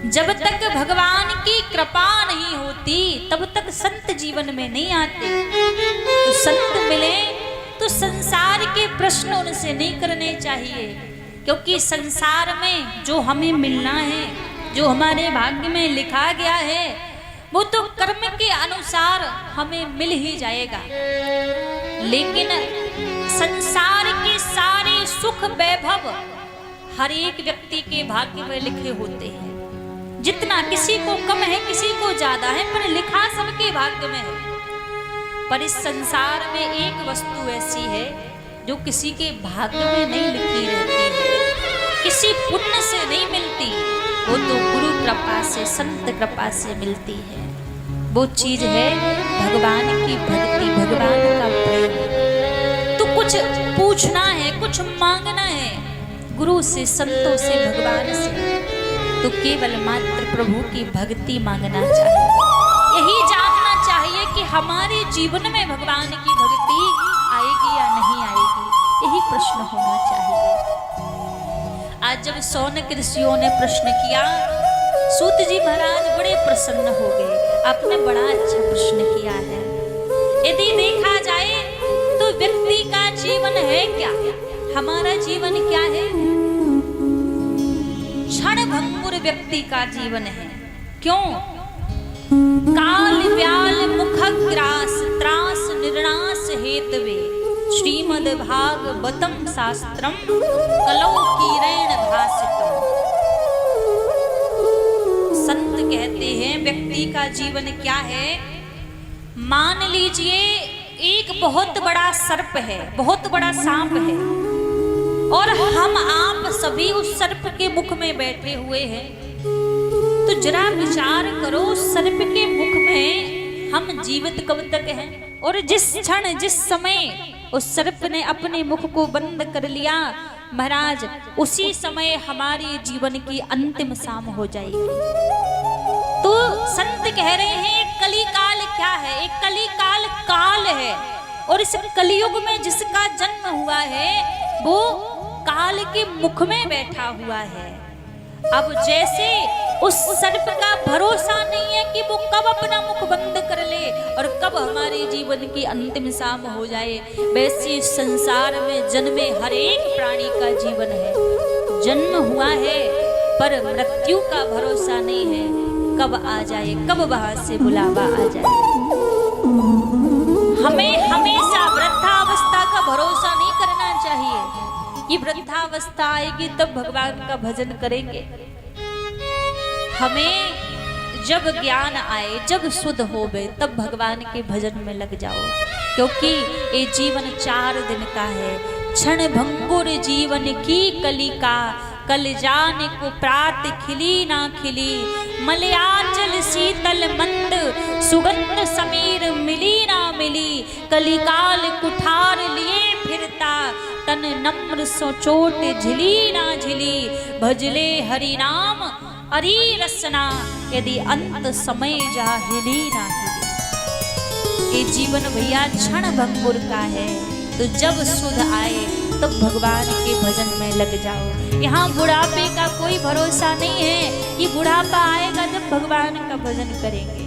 जब तक भगवान की कृपा नहीं होती तब तक संत जीवन में नहीं आते। तो संत मिले तो संसार के प्रश्न उनसे नहीं करने चाहिए, क्योंकि संसार में जो हमें मिलना है, जो हमारे भाग्य में लिखा गया है, वो तो कर्म के अनुसार हमें मिल ही जाएगा। लेकिन संसार के सारे सुख वैभव हर एक व्यक्ति के भाग्य में लिखे होते हैं। जितना किसी को कम है, किसी को ज्यादा है, पर लिखा सबके भाग्य में है। पर इस संसार में एक वस्तु ऐसी है जो किसी के भाग्य में नहीं लिखी रहती है, किसी पुण्य से नहीं मिलती, वो तो गुरु कृपा से, संत कृपा से मिलती है। वो चीज है भगवान की भक्ति, भगवान का प्रेम। तो कुछ पूछना है, कुछ मांगना है गुरु से, संतों से, भगवान से, तो केवल मात्र प्रभु की भक्ति मांगना चाहिए। यही जानना चाहिए कि हमारे जीवन में भगवान की भक्ति आएगी या नहीं आएगी, यही प्रश्न होना चाहिए। आज जब शौनक ऋषियों ने प्रश्न किया, सूत जी महाराज बड़े प्रसन्न हो गए। आपने बड़ा अच्छा प्रश्न किया है। यदि देखा जाए तो व्यक्ति का जीवन है क्या, हमारा जीवन क्या है? क्षण भंगुर व्यक्ति का जीवन है। क्यों? काल व्याल मुख ग्रास त्रास निर्णास हेतवे श्रीमद् भागवतम शास्त्रम कलौ कीरेण भासितम। संत कहते हैं व्यक्ति का जीवन क्या है? मान लीजिए एक बहुत बड़ा सर्प है, बहुत बड़ा सांप है, और हम आप सभी उस सर्प के मुख में बैठे हुए हैं। तो जरा विचार करो, सर्प के मुख में हम जीवित कब तक हैं? और जिस क्षण, जिस समय उस सर्प ने अपने मुख को बंद कर लिया महाराज, उसी समय हमारे जीवन की अंतिम शाम हो जाएगी। तो संत कह रहे हैं कलिकाल क्या है? एक कलिकाल काल है, और इस कलियुग में जिसका जन्म हुआ है वो काल के मुख में बैठा हुआ है। अब जैसे उस सर्प का भरोसा नहीं है कि वो कब अपना मुख बंद कर ले और कब हमारे जीवन की अंतिम शाम हो जाए, वैसे संसार में जन्मे हर एक प्राणी का जीवन है। जन्म हुआ है पर मृत्यु का भरोसा नहीं है, कब आ जाए, कब वहां से बुलावा आ जाए। हमें हमेशा वृद्धावस्था का भरोसा नहीं करना चाहिए कि वृद्धावस्था आएगी तब भगवान का भजन करेंगे। हमें जब ज्ञान आए, जब शुद्ध हो गए, तब भगवान के भजन में लग जाओ, क्योंकि ये जीवन 4 दिन का है। क्षण भंगुर जीवन की कलिका, कल जाने को प्रात खिली ना खिली, मलयाचल शीतल मंद सुगंध समीर मिली ना मिली, कलिकाल कुठार लिए फिरता तन नम्र सो चोट झिली ना झिली, भजले हरि नाम हरि रसना यदि अंत समय जा हिली ना हिली। ये जीवन भैया क्षण भंगुर का है, तो जब सुध आए तब भगवान के भजन में लग जाओ। यहाँ बुढ़ापे का कोई भरोसा नहीं है कि बुढ़ापा आएगा जब भगवान का भजन करेंगे।